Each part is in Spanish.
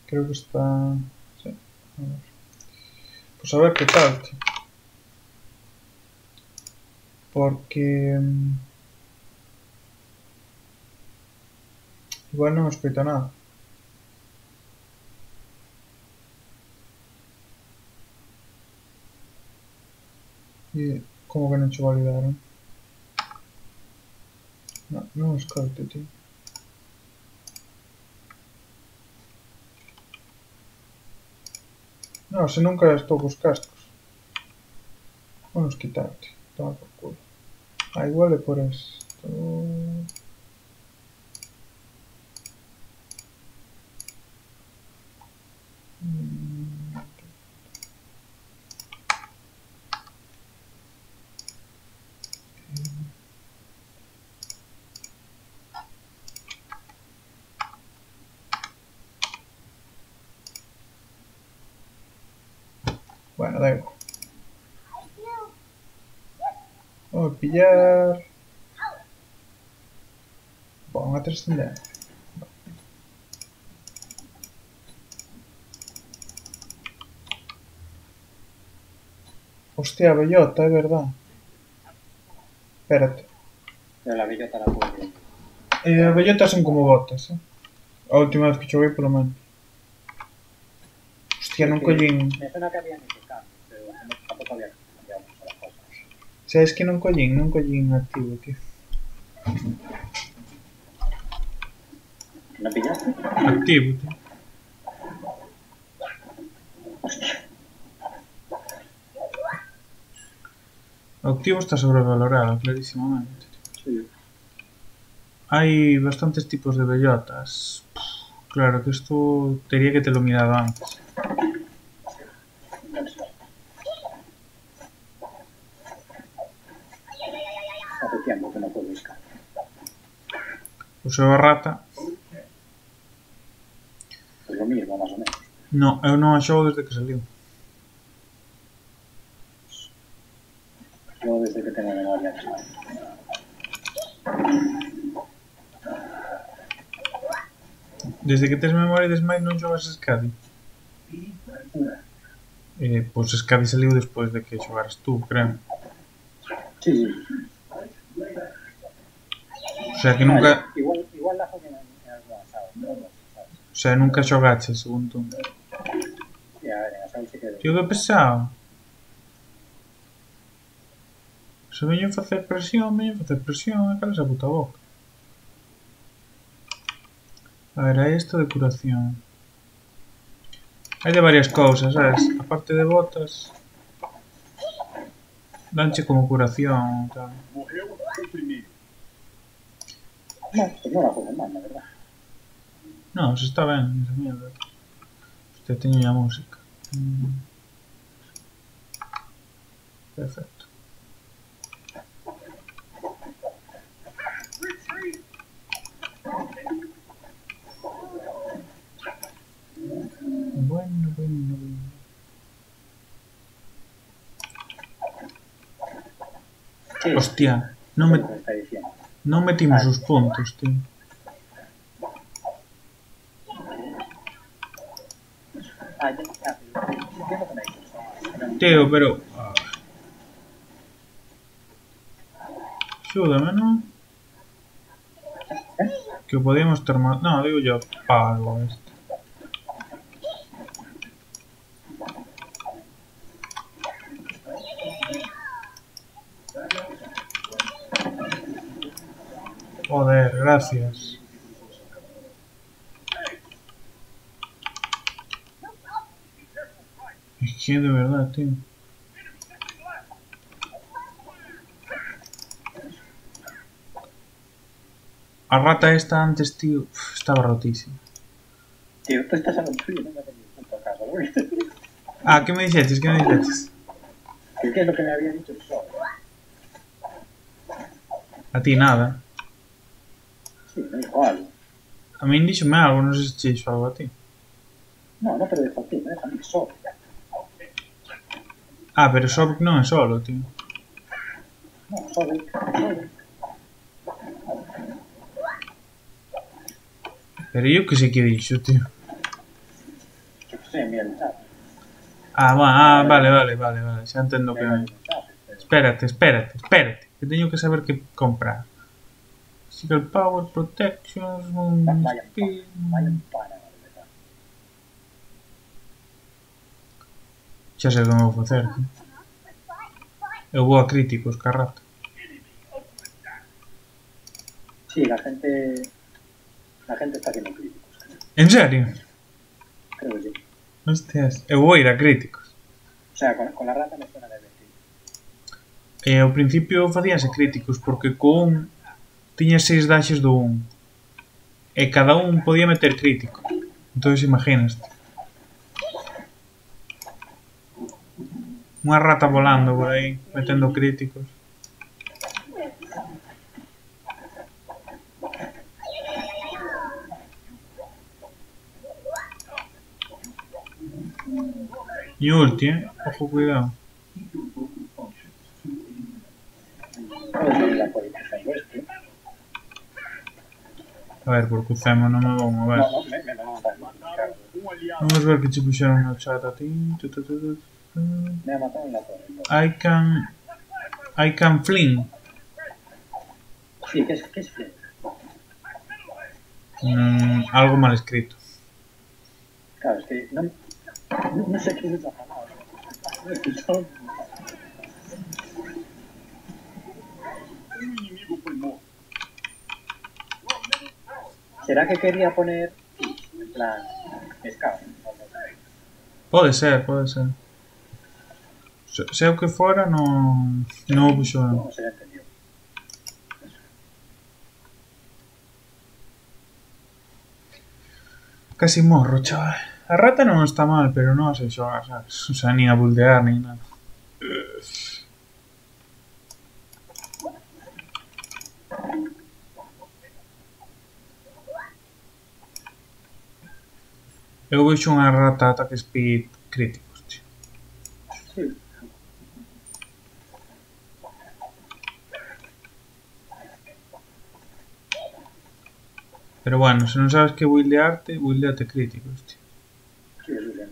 Creo que está... Sí. A ver. Pues a ver qué tal, tío. Porque... igual non escoito nada. E como que non che validaron? Non escoito, tío. Non, se nunca estou cos cascos. Vamos quitar, tío. Toma por culo. Ah, igual é por esto. Bueno, da igual. Vamos a pillar... Vamos a trascender. Hostia, bellota, é verdad. Espérate. Pero la bellota la puedo. As bellotas son como botas, A última vez que xoguei, polo menos. Hostia, non collín... Me suena que había hecho cambio, pero tampoco había cambiado mucho las cosas. Sabes que non collín activo, tío. ¿No pillaste? Activo, tío. O activo está sobrevalorado, clarísimamente. Sí. Hai bastantes tipos de bellotas. Claro que esto tería que te lo mirado antes. Hace tiempo que no puedo buscar. Usei a rata. Pues lo mismo, más o menos. No, eu non a xogo desde que saliu. Yo desde que tengo memoria. Desde que tes memoria de Smite non xogas Skadi? Pois Skadi saliu despois de que xogaras tú, creo. Sí, sí. O sea que nunca... Igual la jugué en alguna sala, pero no sé, ¿sabes? O sea, nunca xogaches, según tú. Y a ver, en la sala sí que... Tío, que pesado. Se veñen facer presión, e calas a puta boca. A ver, hai isto de curación. Hai de varias cousas, sabes? A parte de botas... danche como curación e tal. No, pues no la juego mal, la verdad. No, se está ben, esa mierda. Hostia, teño ya música. Perfecto. Bueno. Sí, Hostia, non metimos os puntos, tío. Ah, ya está. Entiendo que me dices. Tío, pero... Xúdame, non? Que o podíamos ter... No, digo yo, pago este. Joder, gracias. Es que de verdad, tío. A rata esta antes, tío, estaba rotísima. Tío, tú estás hablando tuyo, no me has tenido punto caso, güey. Ah, ¿qué me dices? ¿Qué me dices? ¿Qué es lo que me había dicho el sol? A ti nada. Sí, me dijo algo. A mí díxome algo, non sei se che dixo algo a ti. No, no te lo dejo a ti, me deja a mí solo. Ah, pero Sobek non é solo, tío. No, solo. Pero eu que sei que dixo, tío. Sí, envía el chat. Vale. Xa entendo que... Venga, el chat, pero... Espérate. Que teño que saber que comprar. Single Power, Protections, Vaya Speed... para, de verdad. Xa sei o que me vou facer. Eu vou a críticos, carrata. Sí, la gente está haciendo críticos. En serio? Creo que sí. Hostias, eu vou ir a críticos. O sea, con la rata me suena de decir. Ao principio facíanse críticos, porque co un tiña 6 dashes do 1. E cada un podía meter crítico. Entón imaginaste. Unha rata volando por aí, metendo críticos. E ulti, ojo, cuidado. Puedes venir a por el crucero este. A ver, porque o Zemo non me vou mover. No, me van a matar. Claro. Vamos ver que che puxeron no chat a ti. Me ha matado en la torre. I can fling. Sí, ¿qué es fling? Algo mal escrito. Claro, es que no sé qué es esa palabra. No he escuchado. ¿Será que quería poner en plan pescado? Pode ser. Sea o que fora, non o puxo. No se le entendió. Casi morro, chaval. A rata non está mal, pero non a sei xogar, sabes? O sea, nin a buldear, nin nada. Eu vexo unha rata ataque speed críticos, tío. Sí. Pero bueno, se non sabes que buildeate críticos, tío. Sí, eso sí. O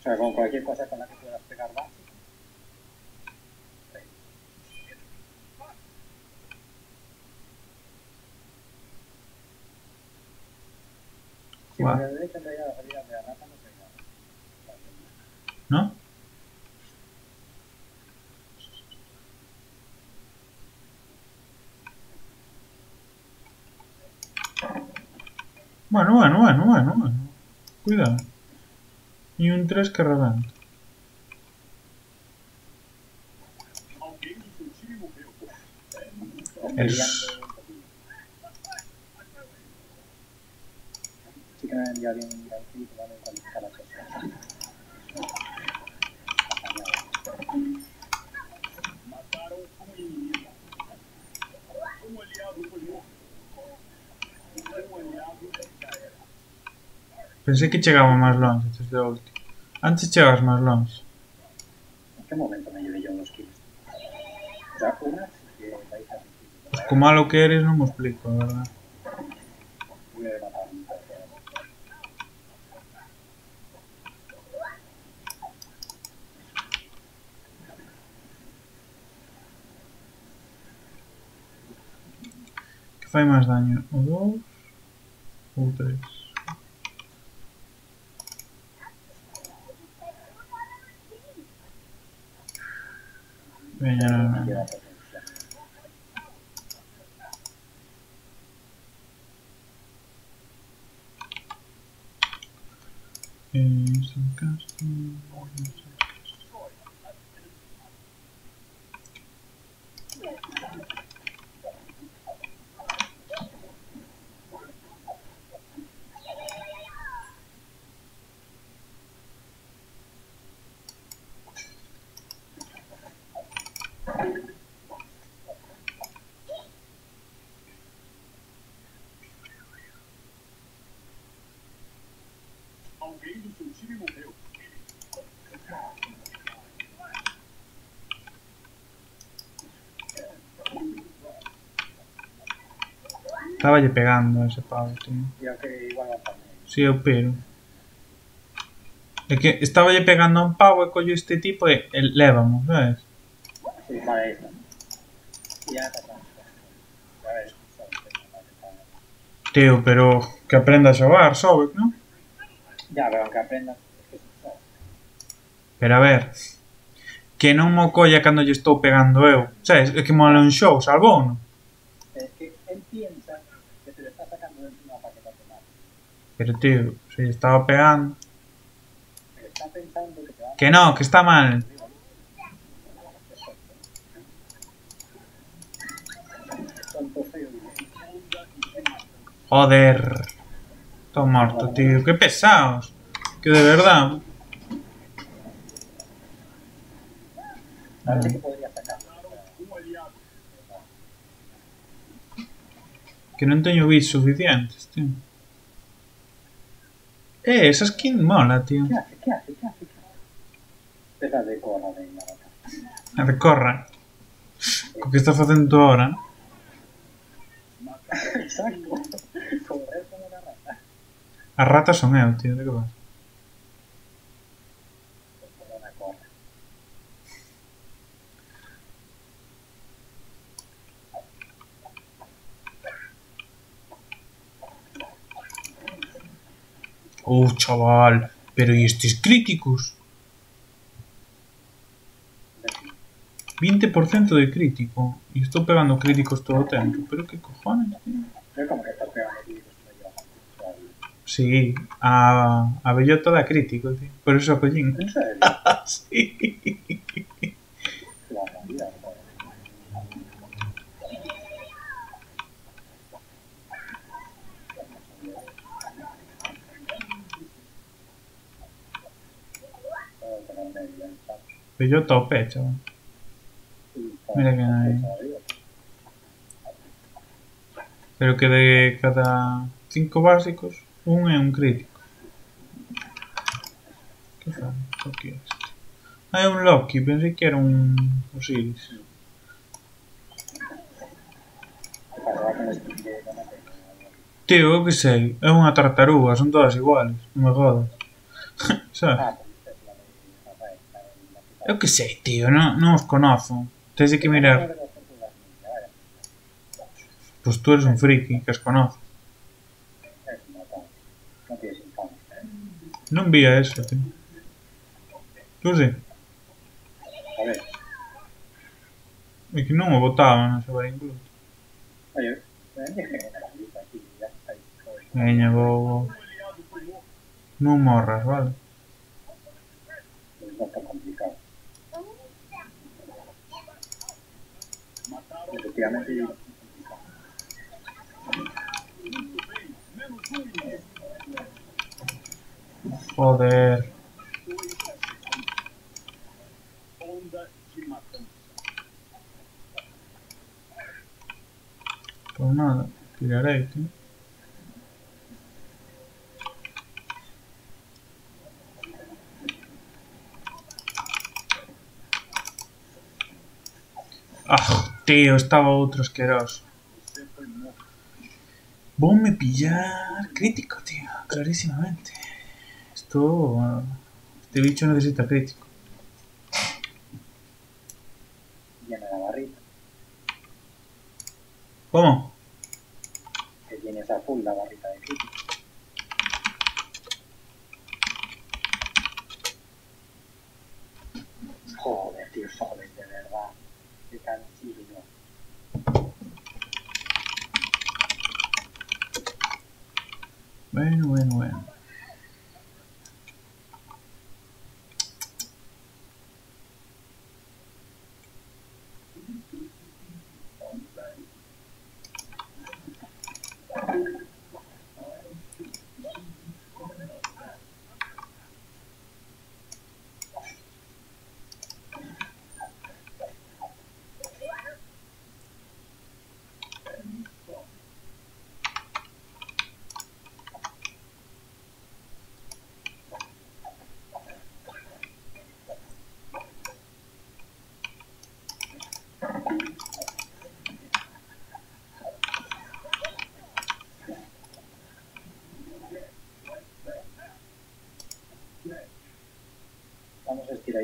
sea, con cualquier cosa con la que puedas pegar básico. Sí, Guau. porque de hecho en realidad la salida de la rata no pega. ¿No? Bueno. Cuidado. Y un 3 que rebenta. Es... Sí que me vendría bien ir al crítico, ¿vale? Cualificar las cosas. Pensé que chegaba máis longe desde o último. Antes chegas máis longe. ¿En qué momento me llevé yo unos kills? O sea, una sí que vais a sentir. Pues co malo que eres non me explico, a verdad. Voy a matar a mi padre. Que fai máis daño? O 2 ou o 3? Veña, Me lleva potencia. Instant casting... Alguém do seu time morreu. Estaba lle pegando a ese pavo, tío. Ya que igual va a pasar. Sí, eu pero. É que estaba lle pegando a un pavo e collo este tipo e lévamo, sabes? Sí, vale, ahí está. Y ya está. A ver, Tío, pero que aprenda a xogar, sobe, non? ya, pero aunque aprendas, es que es eso. Pero a ver, que non mo colla cando lle estou pegando eu. Sabes? É que mola un show, salvou, non? Es que él piensa que te lo está sacando de encima para que no te mate. Pero tío, se lle estaba pegando. Pero está pensando que te va a Que no, que está mal. tonto feo. Joder. Estou morto, tío. Que pesados. Que de verdad. Parece que podría sacar. Que non teño bits suficientes, tío. Esa skin mola, tío. ¿Qué hace? ¿Qué hace? ¿Qué hace? ¿Qué hace? Esa de corra de la vaca. A ver, corra. Co que está facendo ahora. Exacto. Correr como una rata. As ratas son eu, tío. De que vas? Como una corra. Chaval. Pero e estes críticos? 20% de crítico. E estou pegando críticos todo o tempo. Pero que cojones, tío? Pero como que estás pegando aquí, pues no lleva. Sí, a bellota da crítico, tío. Por eso a collín. ¿En serio? Sí. La realidad, joder. Bellota ao pé, chaval. Mira que hai. Pero que de cada 5 básicos, un é un crítico. Que fai? O que é este? Ah, é un Loki, pensei que era un Osiris. Tío, eu que sei, é unha tartaruga, son todas iguales, non me jodas. Sabes? Eu que sei, tío, non os conozo. Tens de que mirar. Pois tú eres un friki, que as conoces. Non vía eso, tío. Tú sí. A ver. É que non o botaba no xogar incluso. Oye, deje la lista aquí, ya está ahí. Veña, vou. Non morras, vale? No está complicado. Efectivamente, Joder. Pues nada, tiraré, tío. Tío, estaba outro asqueroso. Voume pillar crítico, tío, clarísimamente. Este bicho necesita crítico. llena la barrita. ¿Cómo? Que tienes a full la barrita de crítico. Joder, tío, joder, de verdad. Qué cansino. Bueno.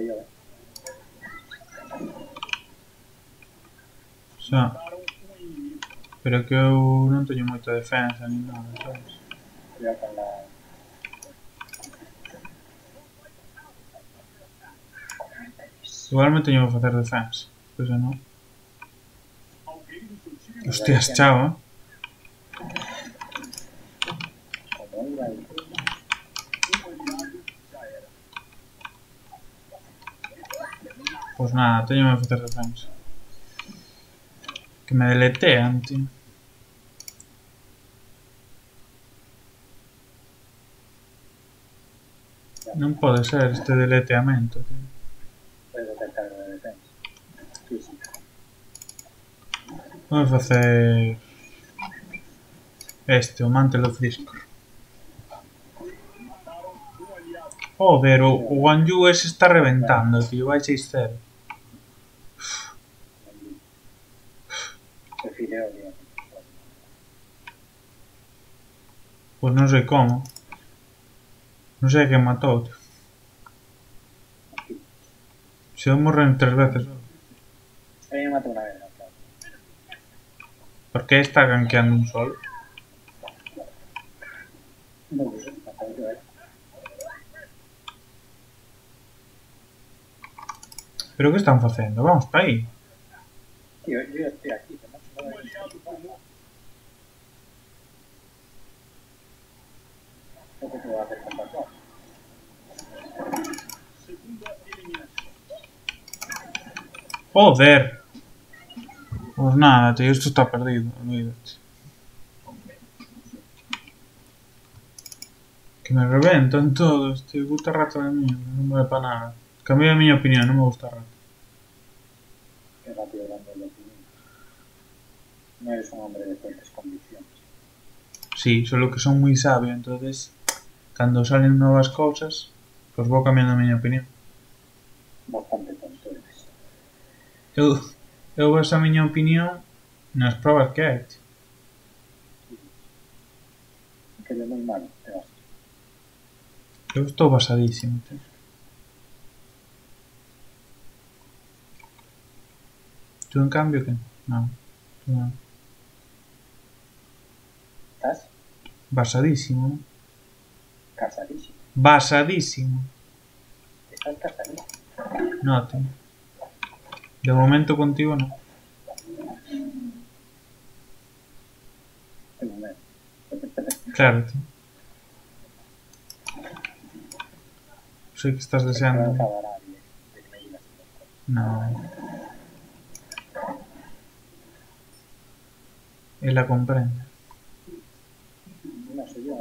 yo, Xa. Pero que eu non teño moita defensa ni nada, sabes? Cuidado con la... Igual me teño que facer defensa. Pois non. Hostias, chao, eh? Como iba ahí. Pois nada, teño que facer defensa. Que me deletean, tío. Non pode ser este deleteamento, tío. Puedes hacer cargo de defensa. Física. Vamos facer... este, o Mantle of Discord. Joder, o Wanyu ese está reventando, tío. Vai 6-0. Prefiero bien. Pois non sei como. Non sei quen matou, tío. Se eu morren 3 veces. A mí me mató una vez, ¿no? Claro. Por que está gankeando un solo? No lo sé, mató yo, Pero que están facendo? Vamos para aí. Tío, yo estoy aquí, que no se puede decir. ¿Qué te puedo hacer con papá? Joder. Pois nada, tío, isto está perdido. Olvídate. Que me reventan todos, tío. Gusta rata de mierda. Non vale para nada. Cambié a miña opinión, non me gusta rata. Qué rápido dando la opinión. No eres un hombre de fuertes convicciones. Sí, solo que son moi sabio, entonces cando salen novas cousas, pois vou cambiando a miña opinión. Bastante tonto eres. Eu baso a miña opinión nas probas que hai, tío. Que de muy malo te vas. Eu estou basadísimo, tío. Tú en cambio que non. Tú non. ¿Estás? Basadísimo, ¿no? Casadísimo. Basadísimo. Estás casadísimo. No, tío. De momento contigo no. De momento. Claro, tío. Sei que estás deseando. No acabará de que me digas. No. Él la comprende. No sé yo,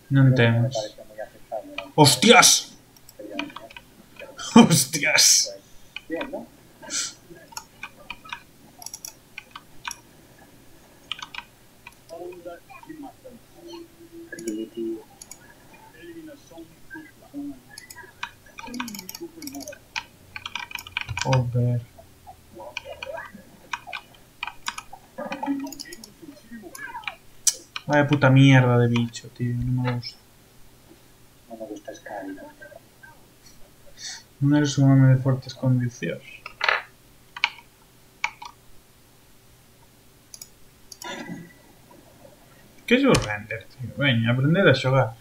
Non Creo que no me temos. parece muy aceptable, ¿no? ¡Hostias! Pero, ¡Hostias! pues, bien, ¿no? Agility. Joder. Vaya puta mierda de bicho, tío. No me gusta. No me gusta Sky, ¿no? Non eres un home de fortes condicións. Que é o render, tío? Veña, aprender a xogar.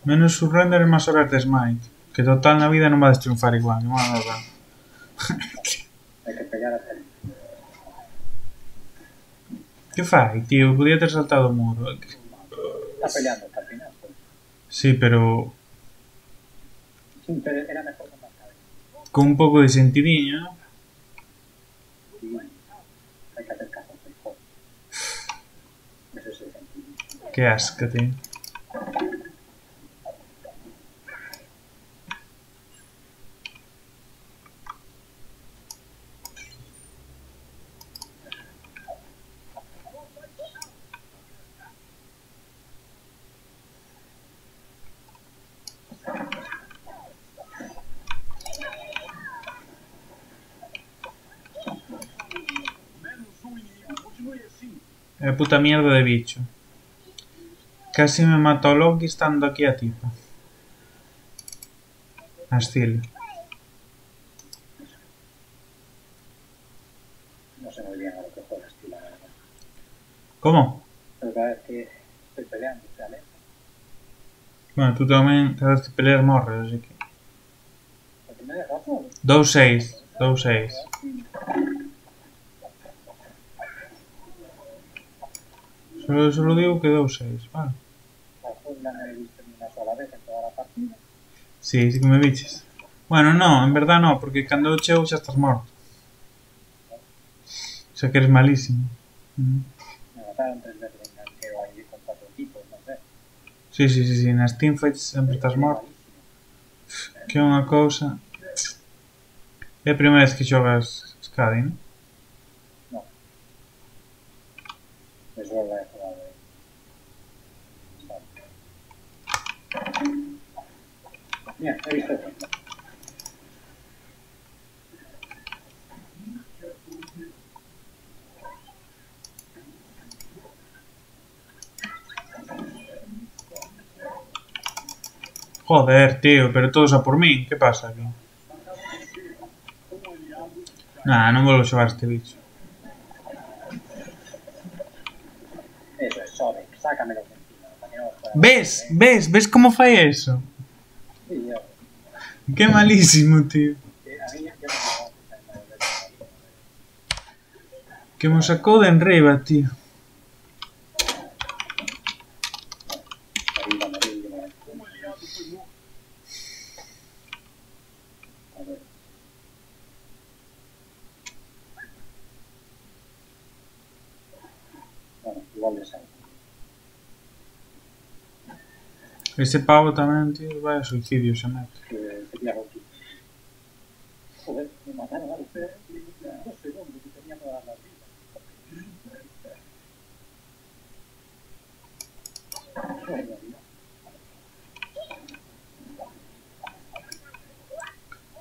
Menos o render e máis horas de smite. Que total na vida non vades triunfar igual. Non va a dar. Hay que pegar a Terry. Que fai, tío? Podía ter saltado o muro. Está peleando hasta el final, pues. Sí, pero Sí, pero era mejor no matar. con un pouco de sentidiño, ¿no? Y bueno, hay que hacer caso al juego. Eso es el sentido. Que asca, tío. É puta mierda de bicho. Casi me mató Loki estando aquí a tipo. A Steel. No sé muy bien a lo que juegas, tío, la verdad. ¿Cómo? Pero cada vez que estoy peleando, se aleja. Bueno, tú tamén cada vez que peleas morres, así que... Porque me dejas solo. 2-6. 2-6. Solo digo que 2-6, vale. La jungla no he visto ni una sola vez en toda la partida. Sí, sí que me biches. Bueno, no, en verdad no, porque cando chego xa estás morto. O sea que eres malísimo. Me mataron 3 veces en ganqueo ahí con 4 equipos, no sé. Sí, nas teamfights sempre estás morto. Que é unha cousa... É a primeira vez que xogas Skadi, non? No. Eso lo he jugado ahí. Mira, he visto esto. Joder, tío, pero todos a por min. Que pasa aquí? Nah, non volvo a xogar este bicho. Eso es, Sonic, sácamelo de encima. Para que no os Ves? Ves? Ves como fai eso? Sí, yo. Que malísimo, tío. A mí ya me gusta Que me sacou de enriba, tío. arriba, amarillo. A ver. Bueno, igual le salgo. Ese pavo tamén, tío, vai a suicidio se mete. Que sería Rocky. Joder, me mataron a usted. 2 segundos y tenía todas las vidas.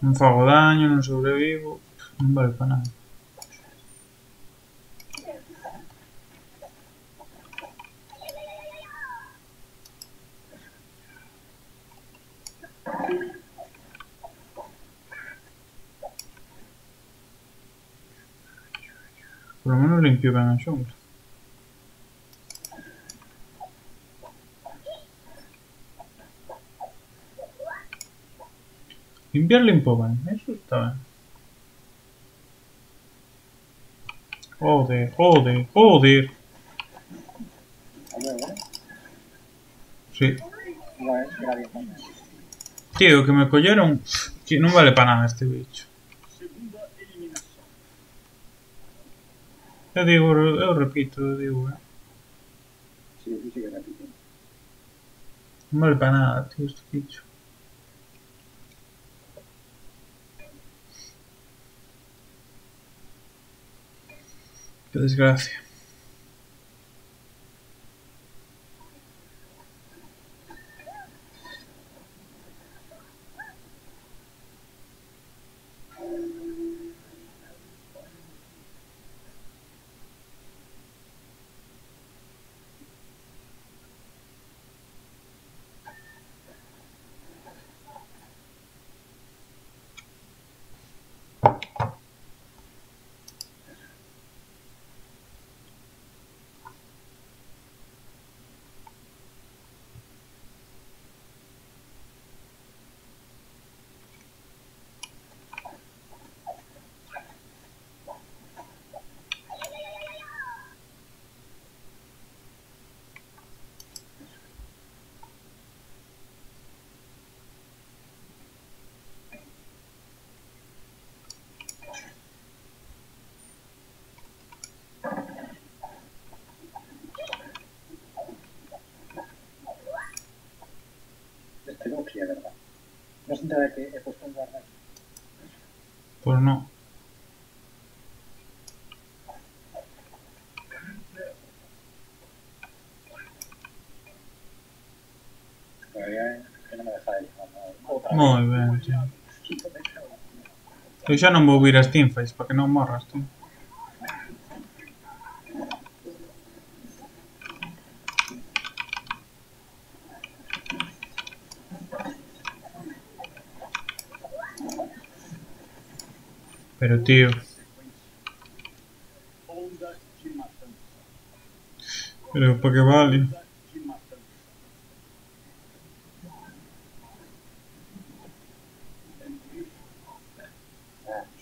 Non fago daño, non sobrevivo. Non vale para nada. Por lo menos limpio ben a xungla. Limpiar limpo ben, eso está ben. Joder, joder, joder. A ver, ¿eh? Sí. Igual, era bien también. Tío, que me colleron... Que non vale para nada este bicho. Eu repito, Sí, sí que repito. Non vale para nada, tío, este bicho. Que desgracia. Este Loki, es verdad. No se entera de que he puesto un guarda aquí. Pues no. Todavía es que no me deja de lijar. Otra Moi vez. ben, tío. Eu xa non vou vir as teamfights para que non morras, tío. Pero, tío... Pero, ¿para qué vale?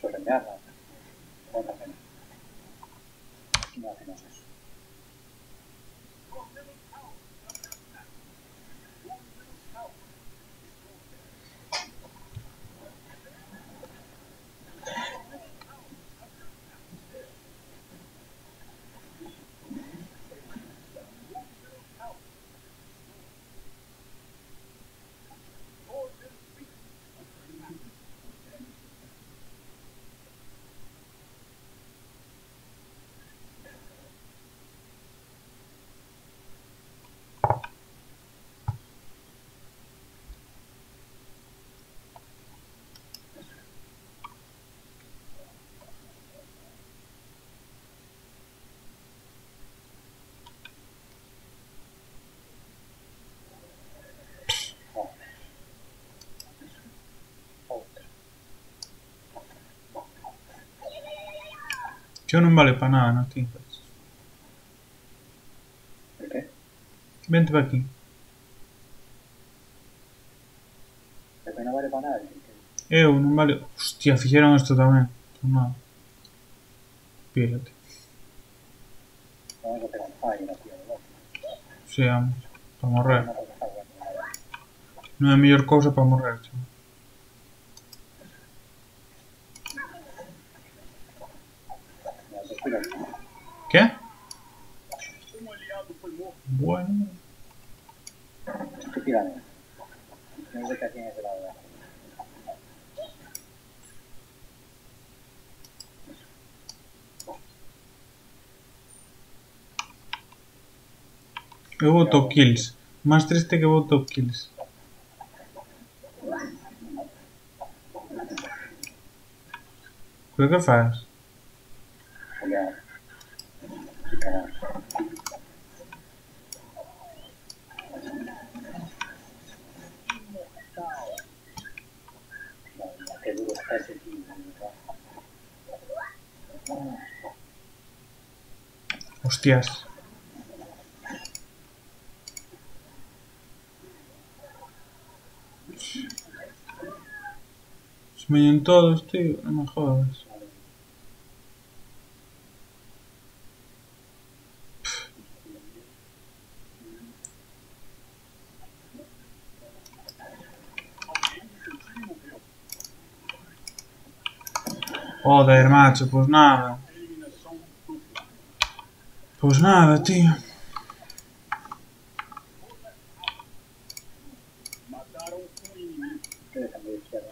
Sorprenderla. Otra pena. No hacemos eso. Yo non vale para nada, no tintas. ¿Por qué? Vente para aquí. Porque no vale para nada. Eu, non vale... Hostia, fixeron isto tamén. Toma. Pírate. Vamos a pegar un fallo, tío. Sí, vamos. Para morrer. No puedo dejar bueno. Non é a mellor cousa para morrer, chaval. No, respira. Que? Bueno. Estúpidamente. No sé qué hacían ese lado. Eu voto kills. Máis triste que voto kills. Pero que faz? Follar. Y cagar. No, qué duro está ese tío. Hostias. Se me vienen todos, tío. Non me jodas. Joder, macho, pues nada. Pues nada, tío. ¿Qué dejan de izquierda?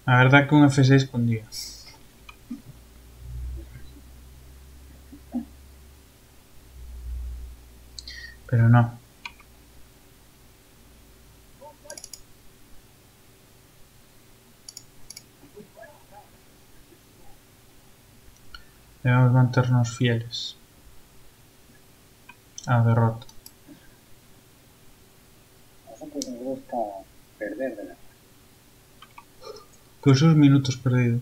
La verdad que un F6 con día. Pero no. Debemos mantenernos fieles a la derrota. A nosotros nos gusta perder de verdad. Con esos minutos perdidos.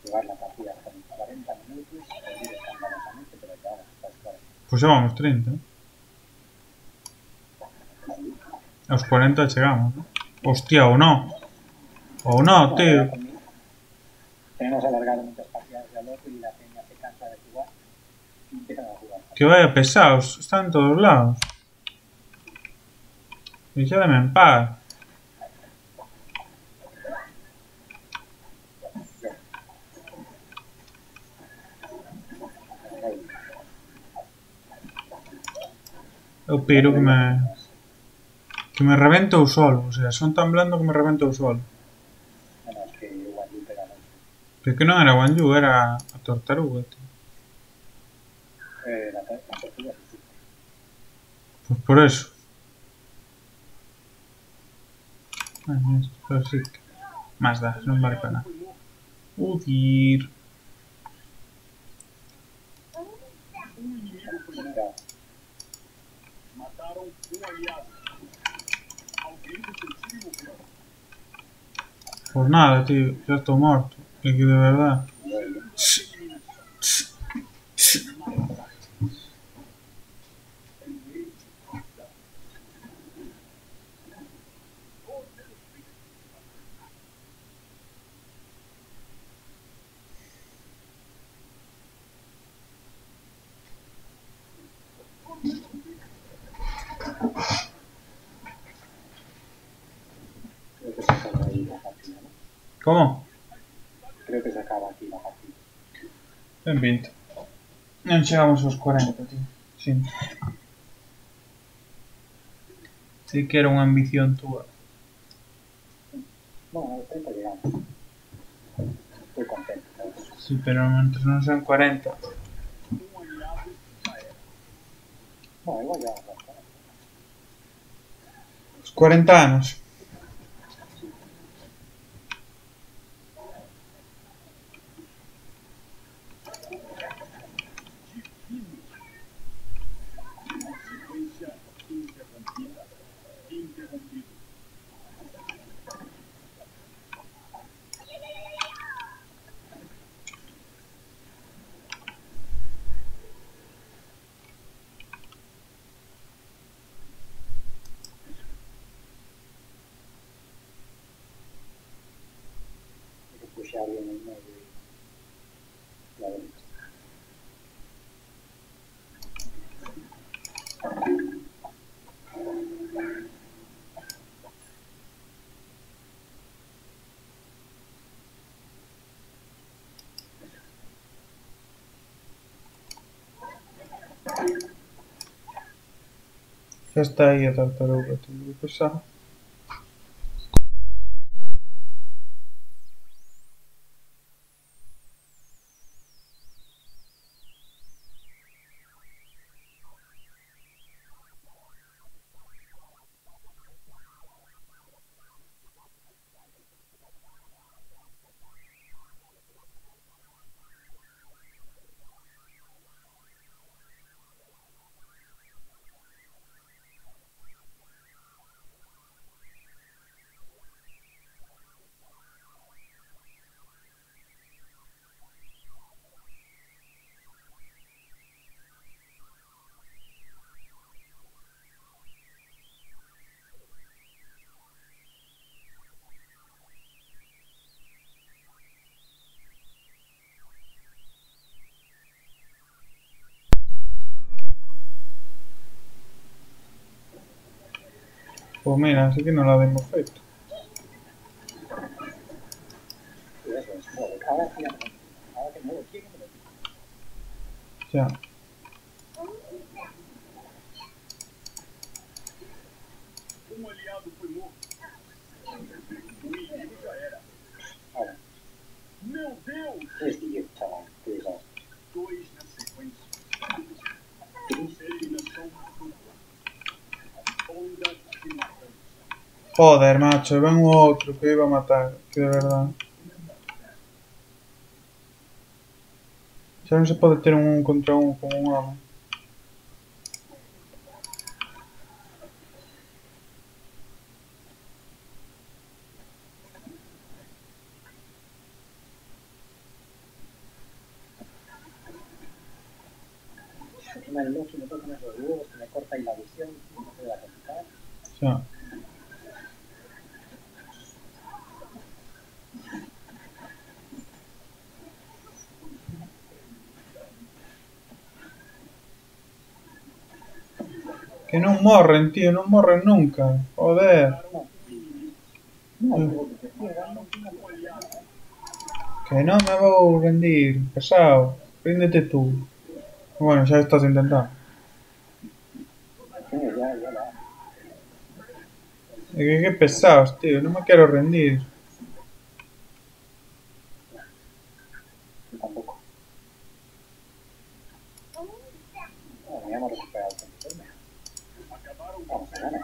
Jugar la partida con 40 minutos, perder escandalosamente, pero ya hasta las 40. Pues ya vamos 30. A los 40 llegamos, ¿no? Hostia, o no. O no, tío. Tenemos alargado muchas partidas de al otro y la peña se cansa de jugar y empiezan a jugar. Que vaya pesados. Están en todos lados. Déjame en paz. Eu piro que me rebento o solo. O sea, son tan blando que me rebento o solo. Bueno, es que Wanyu pega mucho. Pero que non era Wanyu, era a Tortaruga, tío. La Pues por eso. Esto sí que... Más da, non vale para nada. Udir. Pues nada, tío. Ya estou morto. É que de verdad. Creo que se acaba ahí la partida, ¿no? Como? Creo que se acaba aquí la partida. Ben 20. Non chegamos aos 40, tío. Sinto. Sí que era unha ambición túa. Bueno, a los 30 llegamos. Estoy contento, ¿sabes? Sí, pero mentre non sean 40. Bueno, igual llegamos a los 40. Os 40 anos. Hay que pushear bien el medio y la derecha. Xa está aí a tartaruga, tío. Que pesado. Pues mira, así que non la demos feito. Y eso es, joder, ahora sí ya no. Ahora que no lo quiero, me lo quito. Xa. Ahora. Es 10, chaval. Qué desastre. Joder, macho, ven o outro que iba a matar. Que de verdad. Xa non se pode ter un contra un con un home. Encima el Loki me toca los huevos, que me corta ahí la visión, no se va a complicar. Xa. Que non morren, tío, non morren nunca. Joder. No, pero que te ciegan, no tiene nada. Que non me vou rendir, pesado. Ríndete tú. Bueno, xa estás intentando. Sí, ya la. É que pesados, tío, non me quero rendir. Yo tampoco. Bueno, ya hemos recuperado el uniforme. Vamos a ganar.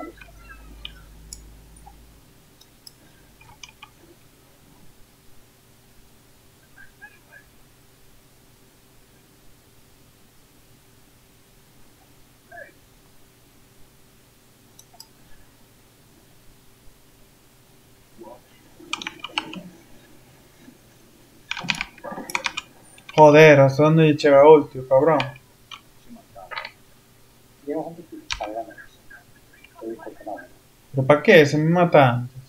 Joder, ¿hasta dónde llega ulti, cabrón? Llego antes para ganar. Lo dijo que no. ¿Pero para qué? Se me mata antes.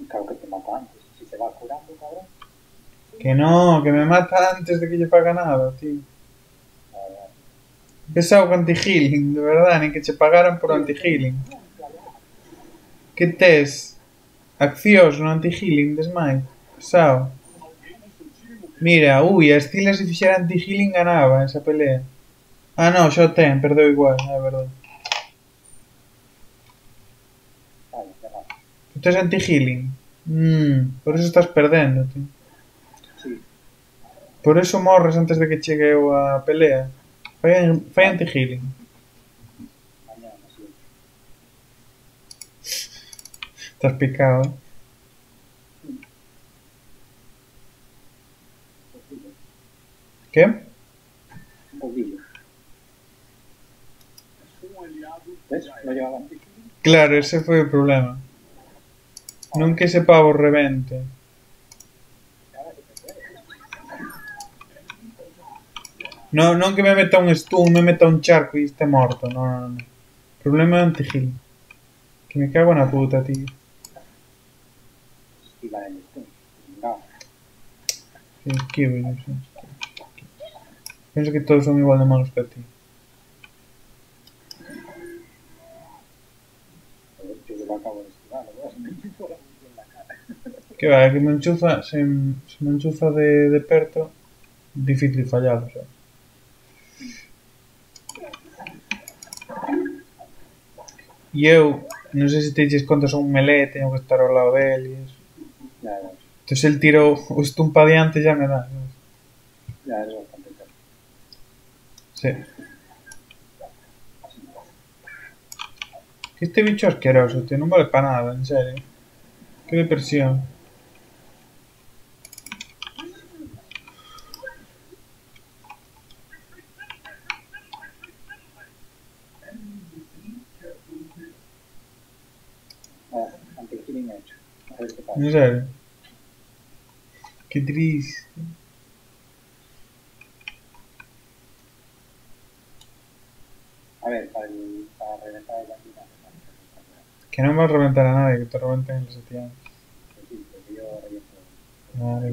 Claro que te mata antes. Si se va curando, cabrón. Que no, que me mata antes de que yo paga nada, tío. Pesado con anti-healing, de verdad, ni que te pagaran por anti-healing. Que tes? Accións no anti-healing de Smite. Pesado. Mira, ui, a Steelers se fixera anti-healing ganaba esa pelea. Ah, no, xa o ten, perdeu igual, é verdade. Vale, cerrado. Tu tes anti-healing? Por eso estás perdendo, tío. Sí. Por eso morres antes de que chegue eu a pelea. Fai anti-healing. Mañana, sí. Estás picado, eh? Que? Un poquillo. ¿Ves? No llevaba antes. Claro, ese foi o problema. Non que ese pavo revente. Non que me meta un stun, me meta un charco e este morto. No. Problema é anti-heal. Que me cago na puta, tío. Y la del stun. No. Que esquivo, non sei. Penso que todos son igual de malos que a ti. Yo lo acabo de esquivar, ¿no? Se me enchufó la en la cara. Que va, que me enchufa, se me enchufa de perto, difícil fallar, o sea. E eu, non sei se te dices conta, son un melee, teño que estar ao lado del e eso. Ya, ya. Entón el tiro o stun pa diante ya me dá, ¿sabes? Ya, es bastante caro. Sí. Que este bicho asqueroso, tío, non vale pa nada, en serio. Que depresión. Anti-healing hecho. A ver qué pasa. En serio. Que triste. A ver, para reventar el bandido. Que non vas a reventar a nadie, que te reventen los setianos. Pues sí, porque yo reviento. Vale.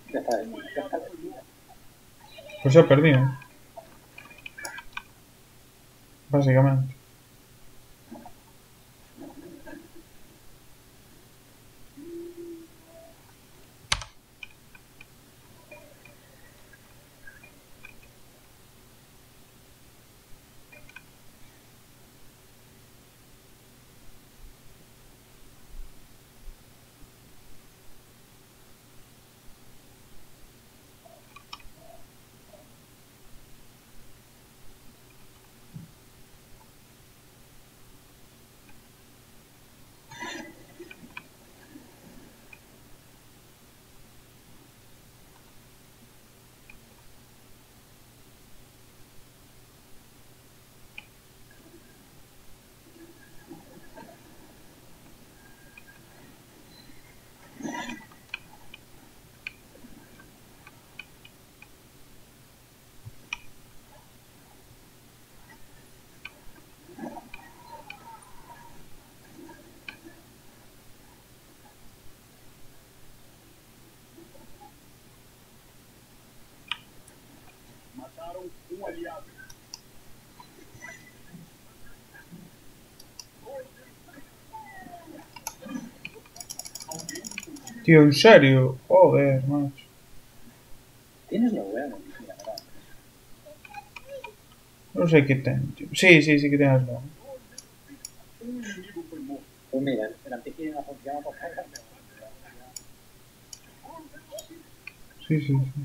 Ya está. Pues xa perdí, ¿eh? Básicamente. Tío, en serio. Joder, macho. Tienes la wea, mira, ¿verdad? Non sei que ten, tío. Sí, sí, sí que ten as logo. Pues mira, el antiquín ha funcionado por cargas. Sí, sí, sí.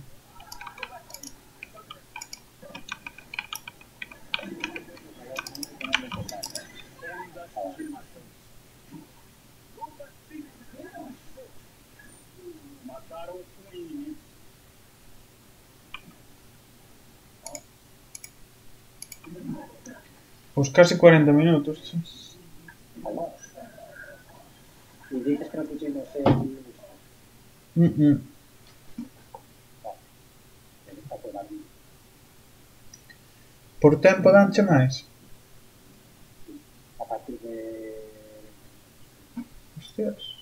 Pues casi 40 minutos, tío. Vamos. Y dices que no pusimos el... Mm. Está por aquí. Por tempo danche máis? A partir de... Hostias.